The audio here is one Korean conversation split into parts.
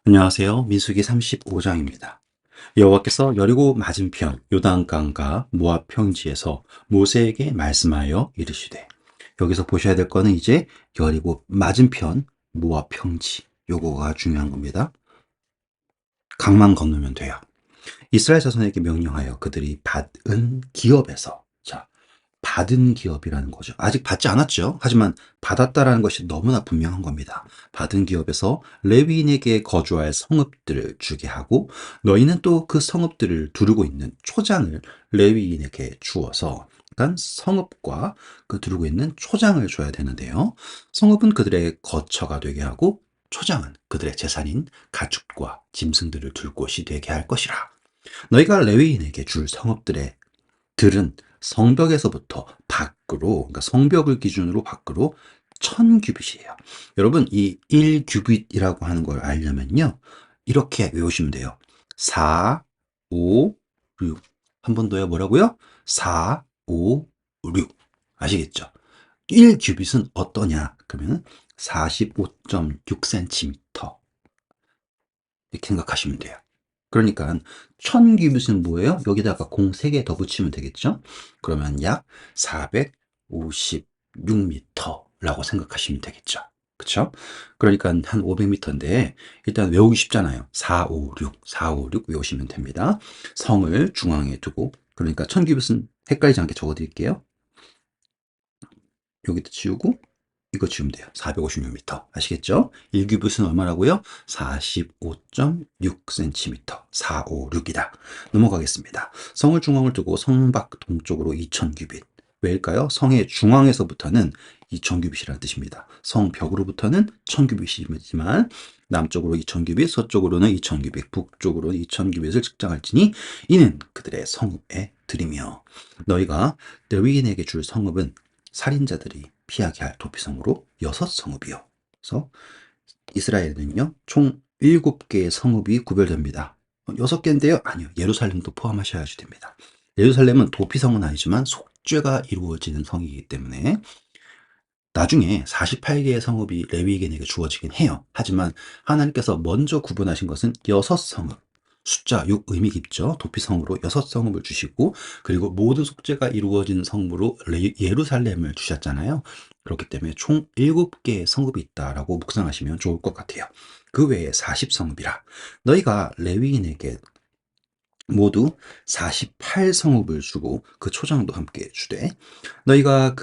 안녕하세요. 민수기 35장입니다. 여호와께서 여리고 맞은편 요단강과 모압 평지에서 모세에게 말씀하여 이르시되, 여기서 보셔야 될 거는 이제 여리고 맞은편 모압 평지, 요거가 중요한 겁니다. 강만 건너면 돼요. 이스라엘 자손에게 명령하여 그들이 받은 기업에서, 자, 받은 기업이라는 거죠. 아직 받지 않았죠. 하지만 받았다라는 것이 너무나 분명한 겁니다. 받은 기업에서 레위인에게 거주할 성읍들을 주게 하고, 너희는 또 그 성읍들을 두르고 있는 초장을 레위인에게 주어서, 그러니까 성읍과 그 두르고 있는 초장을 줘야 되는데요. 성읍은 그들의 거처가 되게 하고, 초장은 그들의 재산인 가축과 짐승들을 둘 곳이 되게 할 것이라. 너희가 레위인에게 줄 성읍들의 들은 성벽에서부터 밖으로, 그러니까 성벽을 기준으로 밖으로 1000규빗이에요. 여러분, 이 1규빗이라고 하는 걸 알려면요, 이렇게 외우시면 돼요. 4, 5, 6. 한 번 더요. 뭐라고요? 4, 5, 6. 아시겠죠? 1규빗은 어떠냐? 그러면 45.6cm. 이렇게 생각하시면 돼요. 그러니까 1000규빗은 뭐예요? 여기다가 공 3개 더 붙이면 되겠죠? 그러면 약 456m라고 생각하시면 되겠죠. 그쵸? 그러니까 한 500m인데 일단 외우기 쉽잖아요. 456, 456 외우시면 됩니다. 성을 중앙에 두고, 그러니까 1000규빗은 헷갈리지 않게 적어드릴게요. 여기도 지우고 이거 지우면 돼요. 456m. 아시겠죠? 1규빗은 얼마라고요? 45.6cm. 456이다. 넘어가겠습니다. 성을 중앙을 두고 성밖 동쪽으로 2000규빗. 왜일까요? 성의 중앙에서부터는 2000규빗이라는 뜻입니다. 성벽으로부터는 1000규빗이지만 남쪽으로 2000규빗, 서쪽으로는 2000규빗, 북쪽으로는 2000규빗을 측정할지니 이는 그들의 성읍에 드리며, 너희가 레위인에게 줄 성읍은 살인자들이 피하게 할 도피성으로 6성읍이요. 그래서 이스라엘은요, 총 7개의 성읍이 구별됩니다. 6개인데요? 아니요. 예루살렘도 포함하셔야지 됩니다. 예루살렘은 도피성은 아니지만 속죄가 이루어지는 성이기 때문에 나중에 48개의 성읍이 레위인에게 주어지긴 해요. 하지만 하나님께서 먼저 구분하신 것은 6성읍. 숫자 6 의미 깊죠. 도피성으로 6성읍을 주시고, 그리고 모든 속죄가 이루어진 성으로 예루살렘을 주셨잖아요. 그렇기 때문에 총 7개의 성읍이 있다라고 묵상하시면 좋을 것 같아요. 그 외에 40성읍이라. 너희가 레위인에게 모두 48성읍을 주고 그 초장도 함께 주되, 너희가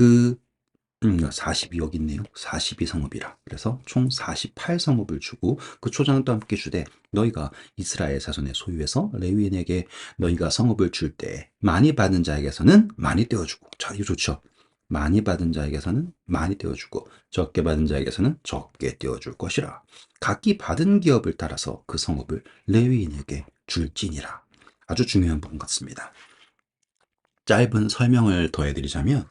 42 여기 있네요. 42성읍이라. 그래서 총 48성읍을 주고 그 초장도 함께 주되, 너희가 이스라엘 자손의 소유에서 레위인에게 너희가 성읍을 줄 때 많이 받은 자에게서는 많이 떼어주고, 자, 이거 좋죠. 많이 받은 자에게서는 많이 떼어주고 적게 받은 자에게서는 적게 떼어줄 것이라. 각기 받은 기업을 따라서 그 성읍을 레위인에게 줄지니라. 아주 중요한 부분 같습니다. 짧은 설명을 더해드리자면,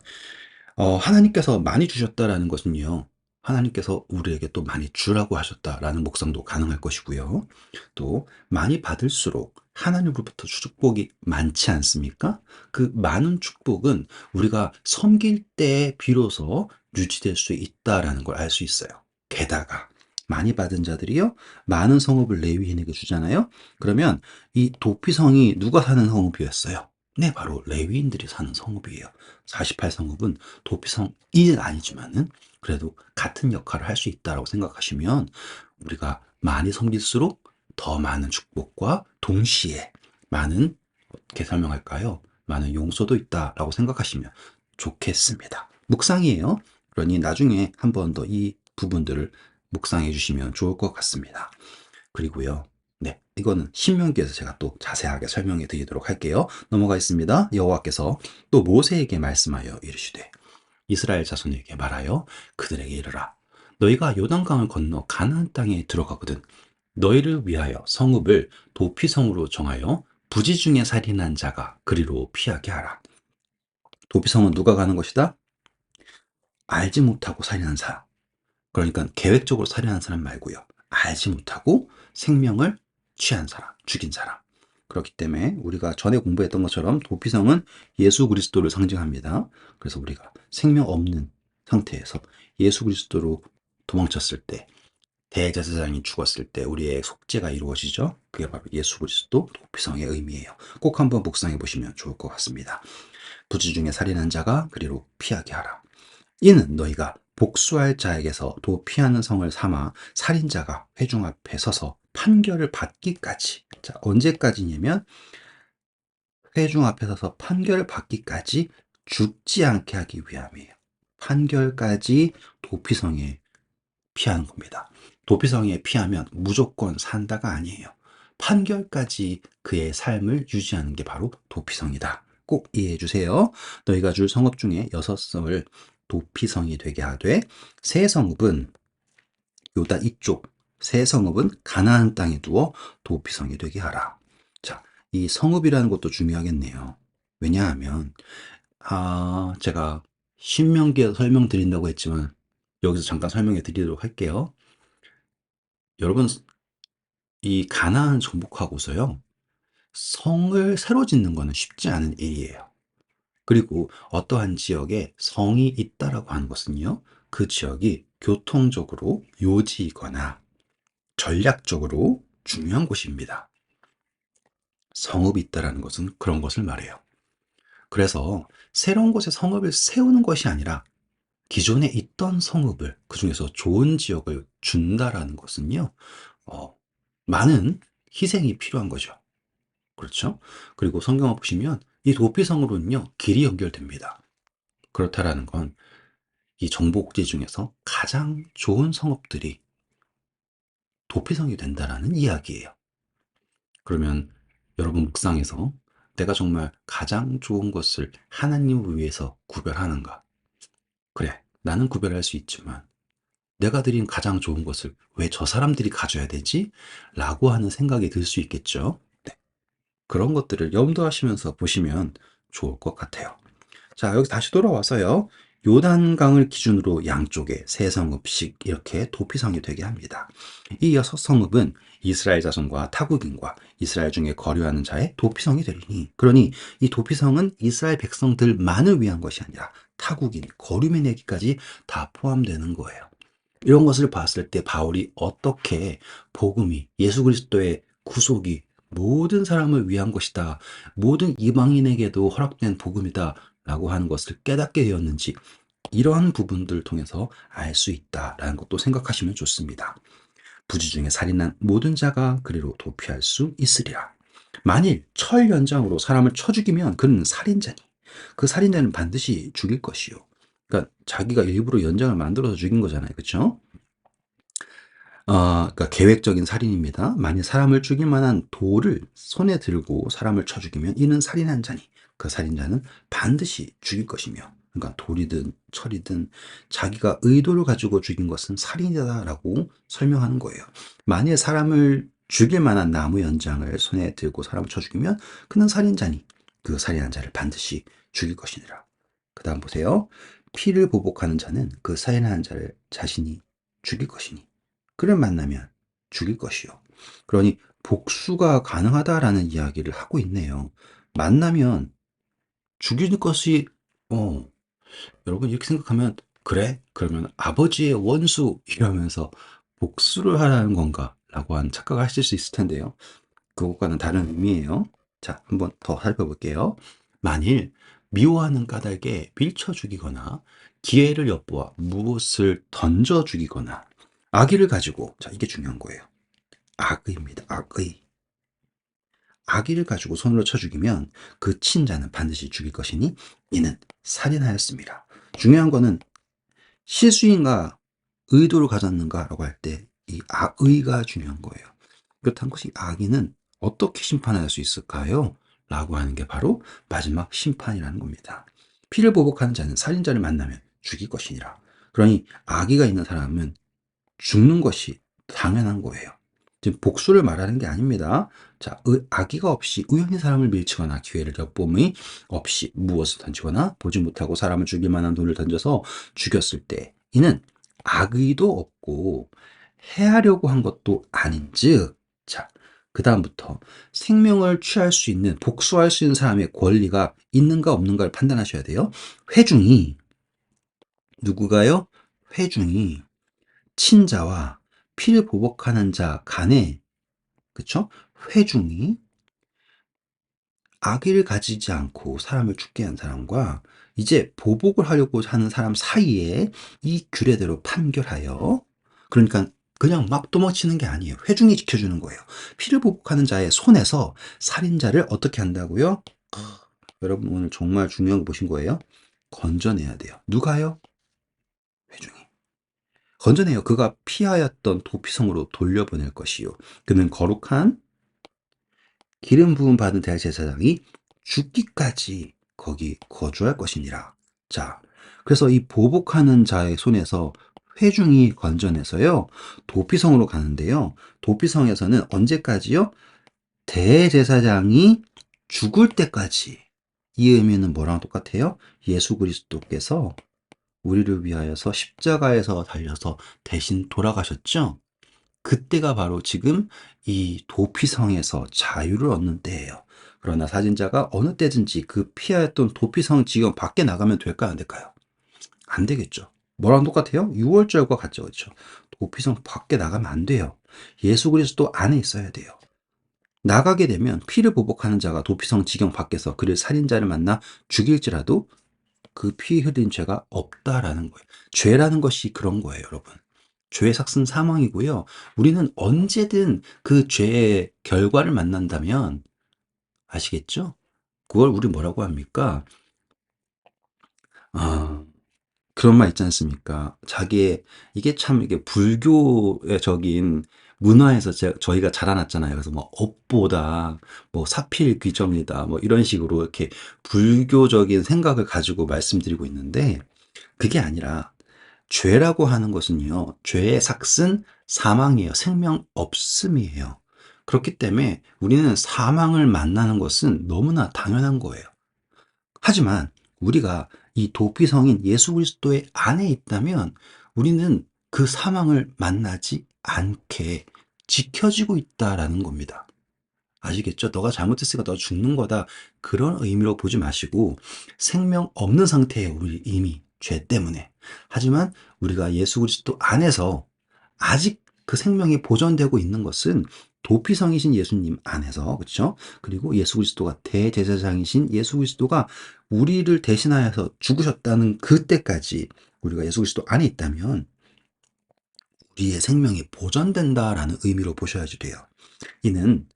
하나님께서 많이 주셨다라는 것은요, 하나님께서 우리에게 또 많이 주라고 하셨다라는 묵상도 가능할 것이고요. 또 많이 받을수록 하나님으로부터 축복이 많지 않습니까? 그 많은 축복은 우리가 섬길 때 비로소 유지될 수 있다라는 걸 알 수 있어요. 게다가 많이 받은 자들이요, 많은 성읍을 레위인에게 주잖아요. 그러면 이 도피성이 누가 사는 성읍이었어요? 네, 바로 레위인들이 사는 성읍이에요. 48성읍은 도피성이 아니지만은 그래도 같은 역할을 할 수 있다라고 생각하시면, 우리가 많이 섬길수록 더 많은 축복과 동시에 많은, 어떻게 설명할까요? 많은 용서도 있다라고 생각하시면 좋겠습니다. 묵상이에요. 그러니 나중에 한 번 더 이 부분들을 묵상해 주시면 좋을 것 같습니다. 그리고요, 네, 이거는 신명기에서 제가 또 자세하게 설명해 드리도록 할게요. 넘어가겠습니다. 여호와께서 또 모세에게 말씀하여 이르시되, 이스라엘 자손에게 말하여 그들에게 이르라. 너희가 요단강을 건너 가나안 땅에 들어가거든 너희를 위하여 성읍을 도피성으로 정하여 부지 중에 살인한 자가 그리로 피하게 하라. 도피성은 누가 가는 것이다? 알지 못하고 살인한 사람. 그러니까 계획적으로 살인한 사람 말고요. 알지 못하고 생명을 취한 사람, 죽인 사람. 그렇기 때문에 우리가 전에 공부했던 것처럼 도피성은 예수 그리스도를 상징합니다. 그래서 우리가 생명 없는 상태에서 예수 그리스도로 도망쳤을 때 대제사장이 죽었을 때 우리의 속죄가 이루어지죠. 그게 바로 예수 그리스도 도피성의 의미예요. 꼭 한번 묵상해 보시면 좋을 것 같습니다. 부지 중에 살인한 자가 그리로 피하게 하라. 이는 너희가 복수할 자에게서 도피하는 성을 삼아 살인자가 회중 앞에 서서 판결을 받기까지. 자, 언제까지냐면 회중 앞에 서서 판결을 받기까지 죽지 않게 하기 위함이에요. 판결까지 도피성에 피하는 겁니다. 도피성에 피하면 무조건 산다가 아니에요. 판결까지 그의 삶을 유지하는 게 바로 도피성이다. 꼭 이해해 주세요. 너희가 줄 성읍 중에 6성을 도피성이 되게 하되 세 성읍은 요다 이쪽, 세 성읍은 가나안 땅에 두어 도피성이 되게 하라. 자, 이 성읍이라는 것도 중요하겠네요. 왜냐하면 제가 신명기에서 설명드린다고 했지만 여기서 잠깐 설명해 드리도록 할게요. 여러분, 이 가나안 정복하고서요, 성을 새로 짓는 거는 쉽지 않은 일이에요. 그리고 어떠한 지역에 성이 있다라고 하는 것은요, 그 지역이 교통적으로 요지이거나 전략적으로 중요한 곳입니다. 성읍이 있다라는 것은 그런 것을 말해요. 그래서 새로운 곳에 성읍을 세우는 것이 아니라 기존에 있던 성읍을 그중에서 좋은 지역을 준다라는 것은요, 어, 많은 희생이 필요한 거죠. 그렇죠? 그리고 성경을 보시면 이 도피성으로는요, 길이 연결됩니다. 그렇다라는 건 이 정복지 중에서 가장 좋은 성읍들이 도피성이 된다라는 이야기예요. 그러면 여러분 묵상에서 내가 정말 가장 좋은 것을 하나님을 위해서 구별하는가? 그래, 나는 구별할 수 있지만 내가 드린 가장 좋은 것을 왜 저 사람들이 가져야 되지? 라고 하는 생각이 들 수 있겠죠. 네, 그런 것들을 염두하시면서 보시면 좋을 것 같아요. 자, 여기 다시 돌아와서요. 요단강을 기준으로 양쪽에 세 성읍씩 이렇게 도피성이 되게 합니다. 이 6성읍은 이스라엘 자손과 타국인과 이스라엘 중에 거류하는 자의 도피성이 되리니, 그러니 이 도피성은 이스라엘 백성들만을 위한 것이 아니라 타국인, 거류민에게까지 다 포함되는 거예요. 이런 것을 봤을 때 바울이 어떻게 복음이, 예수 그리스도의 구속이 모든 사람을 위한 것이다, 모든 이방인에게도 허락된 복음이다 라고 하는 것을 깨닫게 되었는지, 이러한 부분들을 통해서 알 수 있다라는 것도 생각하시면 좋습니다. 부지 중에 살인한 모든 자가 그리로 도피할 수 있으리라. 만일 철 연장으로 사람을 쳐 죽이면 그는 살인자니 그 살인자는 반드시 죽일 것이요. 그러니까 자기가 일부러 연장을 만들어서 죽인 거잖아요. 그렇죠? 그러니까 계획적인 살인입니다. 만일 사람을 죽일 만한 돌을 손에 들고 사람을 쳐 죽이면 이는 살인한 자니 그 살인자는 반드시 죽일 것이며, 그러니까 돌이든 철이든 자기가 의도를 가지고 죽인 것은 살인이다라고 설명하는 거예요. 만일 사람을 죽일 만한 나무 연장을 손에 들고 사람을 쳐 죽이면 그는 살인자니 그 살인한 자를 반드시 죽일 것이니라. 그 다음 보세요. 피를 보복하는 자는 그 살인한 자를 자신이 죽일 것이니 그를 만나면 죽일 것이요. 그러니 복수가 가능하다라는 이야기를 하고 있네요. 만나면 죽일 것이, 여러분 이렇게 생각하면, 그래? 그러면 아버지의 원수 이러면서 복수를 하라는 건가? 라고 한 착각을 하실 수 있을 텐데요. 그것과는 다른 의미예요. 자, 한번 더 살펴볼게요. 만일 미워하는 까닭에 밀쳐 죽이거나 기회를 엿보아 무엇을 던져 죽이거나 악의를 가지고, 자, 이게 중요한 거예요. 악의입니다. 악의. 악의를 가지고 손으로 쳐 죽이면 그 친자는 반드시 죽일 것이니 이는 살인하였습니다. 중요한 거는 실수인가 의도를 가졌는가라고 할 때 이 악의가 중요한 거예요. 그렇다는 것이 악의는 어떻게 심판할 수 있을까요? 라고 하는 게 바로 마지막 심판이라는 겁니다. 피를 보복하는 자는 살인자를 만나면 죽일 것이니라. 그러니 악의가 있는 사람은 죽는 것이 당연한 거예요. 지금 복수를 말하는 게 아닙니다. 자, 악의가 없이 우연히 사람을 밀치거나 기회를 엿봄이 없이 무엇을 던지거나 보지 못하고 사람을 죽일 만한 돌을 던져서 죽였을 때 이는 악의도 없고 해하려고 한 것도 아닌즉, 자, 그 다음부터 생명을 취할 수 있는, 복수할 수 있는 사람의 권리가 있는가 없는가를 판단하셔야 돼요. 회중이 누구가요? 회중이 친자와 피를 보복하는 자 간에, 그쵸? 회중이 악의를 가지지 않고 사람을 죽게 한 사람과 이제 보복을 하려고 하는 사람 사이에 이 규례대로 판결하여, 그러니까 그냥 막 도망치는 게 아니에요. 회중이 지켜주는 거예요. 피를 보복하는 자의 손에서 살인자를 어떻게 한다고요? 여러분 오늘 정말 중요한 거 보신 거예요. 건져내야 돼요. 누가요? 회중이. 건져내요. 그가 피하였던 도피성으로 돌려보낼 것이요. 그는 거룩한 기름 부음 받은 대제사장이 죽기까지 거기 거주할 것이니라. 자, 그래서 이 보복하는 자의 손에서 회중이 건져내서요, 도피성으로 가는데요. 도피성에서는 언제까지요? 대제사장이 죽을 때까지. 이 의미는 뭐랑 똑같아요? 예수 그리스도께서 우리를 위하여서 십자가에서 달려서 대신 돌아가셨죠? 그때가 바로 지금 이 도피성에서 자유를 얻는 때예요. 그러나 사진자가 어느 때든지 그 피하였던 도피성 지경 밖에 나가면 될까요? 안 될까요? 안 되겠죠. 뭐랑 똑같아요? 6월절과 같죠. 그렇죠? 도피성 밖에 나가면 안 돼요. 예수 그리스도 안에 있어야 돼요. 나가게 되면 피를 보복하는 자가 도피성 지경 밖에서 그를 살인자를 만나 죽일지라도 그 피 흘린 죄가 없다라는 거예요. 죄라는 것이 그런 거예요, 여러분. 죄의 삭은 사망이고요. 우리는 언제든 그 죄의 결과를 만난다면, 아시겠죠? 그걸 우리 뭐라고 합니까? 아, 그런 말 있지 않습니까? 이게 참, 이게 불교적인 문화에서 저희가 자라났잖아요. 그래서 뭐, 업보다, 뭐, 사필귀정이다, 뭐, 이런 식으로 이렇게 불교적인 생각을 가지고 말씀드리고 있는데, 그게 아니라, 죄라고 하는 것은요, 죄의 삭은 사망이에요. 생명 없음이에요. 그렇기 때문에 우리는 사망을 만나는 것은 너무나 당연한 거예요. 하지만 우리가 이 도피성인 예수 그리스도의 안에 있다면 우리는 그 사망을 만나지 않게 지켜지고 있다라는 겁니다. 아시겠죠? 너가 잘못했으니까 너 죽는 거다. 그런 의미로 보지 마시고 생명 없는 상태에 우리 이미 죄 때문에. 하지만 우리가 예수 그리스도 안에서 아직 그 생명이 보존되고 있는 것은 도피성이신 예수님 안에서, 그렇죠? 그리고 예수 그리스도가 대제사장이신 예수 그리스도가 우리를 대신하여서 죽으셨다는 그때까지 우리가 예수 그리스도 안에 있다면 우리의 생명이 보존된다라는 의미로 보셔야지 돼요. 이는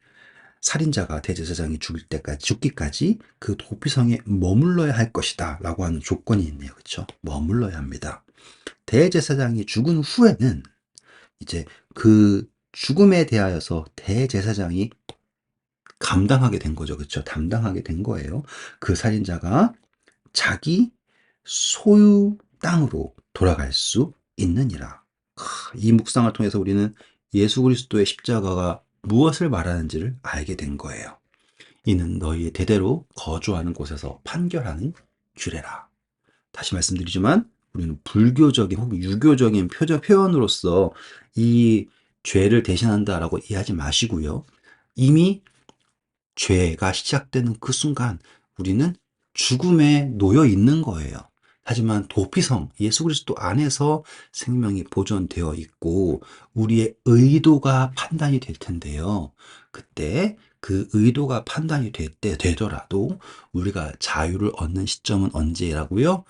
살인자가 대제사장이 죽기까지 그 도피성에 머물러야 할 것이다 라고 하는 조건이 있네요. 그렇죠? 머물러야 합니다. 대제사장이 죽은 후에는 이제 그 죽음에 대하여서 대제사장이 감당하게 된 거죠. 그렇죠? 담당하게 된 거예요. 그 살인자가 자기 소유 땅으로 돌아갈 수 있느니라. 이 묵상을 통해서 우리는 예수 그리스도의 십자가가 무엇을 말하는지를 알게 된 거예요. 이는 너희의 대대로 거주하는 곳에서 판결하는 규례라. 다시 말씀드리지만 우리는 불교적인 혹은 유교적인 표현으로서 이 죄를 대신한다라고 이해하지 마시고요. 이미 죄가 시작되는 그 순간 우리는 죽음에 놓여 있는 거예요. 하지만 도피성, 예수 그리스도 안에서 생명이 보존되어 있고 우리의 의도가 판단이 될 텐데요. 그때 그 의도가 판단이 되더라도 우리가 자유를 얻는 시점은 언제라고요?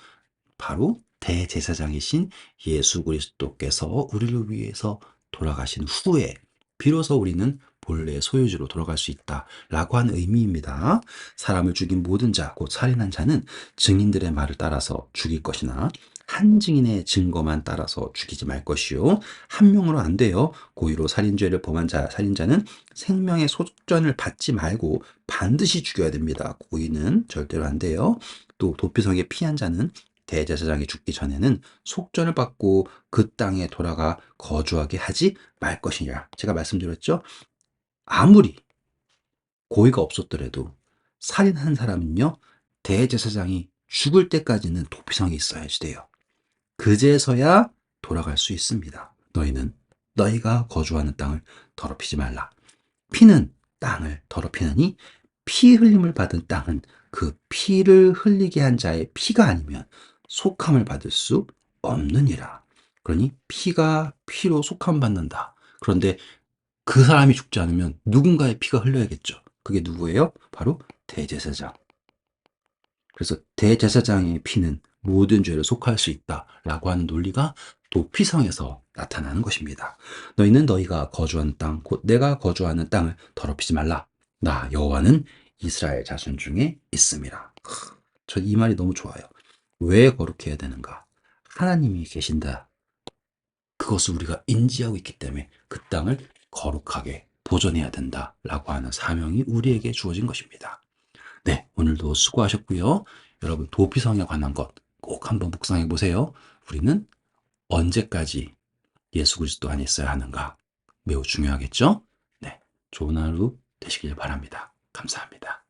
바로 대제사장이신 예수 그리스도께서 우리를 위해서 돌아가신 후에 비로소 우리는 본래의 소유주로 돌아갈 수 있다라고 하는 의미입니다. 사람을 죽인 모든 자, 곧 살인한 자는 증인들의 말을 따라서 죽일 것이나 한 증인의 증거만 따라서 죽이지 말 것이요. 한 명으로 안 돼요. 고의로 살인죄를 범한 살인자는 생명의 속전을 받지 말고 반드시 죽여야 됩니다. 고의는 절대로 안 돼요. 또 도피성에 피한 자는 대제사장이 죽기 전에는 속전을 받고 그 땅에 돌아가 거주하게 하지 말 것이냐. 제가 말씀드렸죠. 아무리 고의가 없었더라도 살인한 사람은요, 대제사장이 죽을 때까지는 도피성에 있어야지 돼요. 그제서야 돌아갈 수 있습니다. 너희는 너희가 거주하는 땅을 더럽히지 말라. 피는 땅을 더럽히느니 피 흘림을 받은 땅은 그 피를 흘리게 한 자의 피가 아니면 속함을 받을 수 없느니라. 그러니 피가 피로 속함 받는다. 그런데 그 사람이 죽지 않으면 누군가의 피가 흘러야겠죠. 그게 누구예요? 바로 대제사장. 그래서 대제사장의 피는 모든 죄를 속할 수 있다라고 하는 논리가 도피성에서 나타나는 것입니다. 너희는 너희가 거주하는 땅, 곧 내가 거주하는 땅을 더럽히지 말라. 나 여호와는 이스라엘 자손 중에 있습니다. 저 이 말이 너무 좋아요. 왜 거룩해야 되는가? 하나님이 계신다. 그것을 우리가 인지하고 있기 때문에 그 땅을 거룩하게 보존해야 된다라고 하는 사명이 우리에게 주어진 것입니다. 네, 오늘도 수고하셨고요. 여러분 도피성에 관한 것 꼭 한번 묵상해 보세요. 우리는 언제까지 예수 그리스도 안에 있어야 하는가? 매우 중요하겠죠? 네, 좋은 하루 되시길 바랍니다. 감사합니다.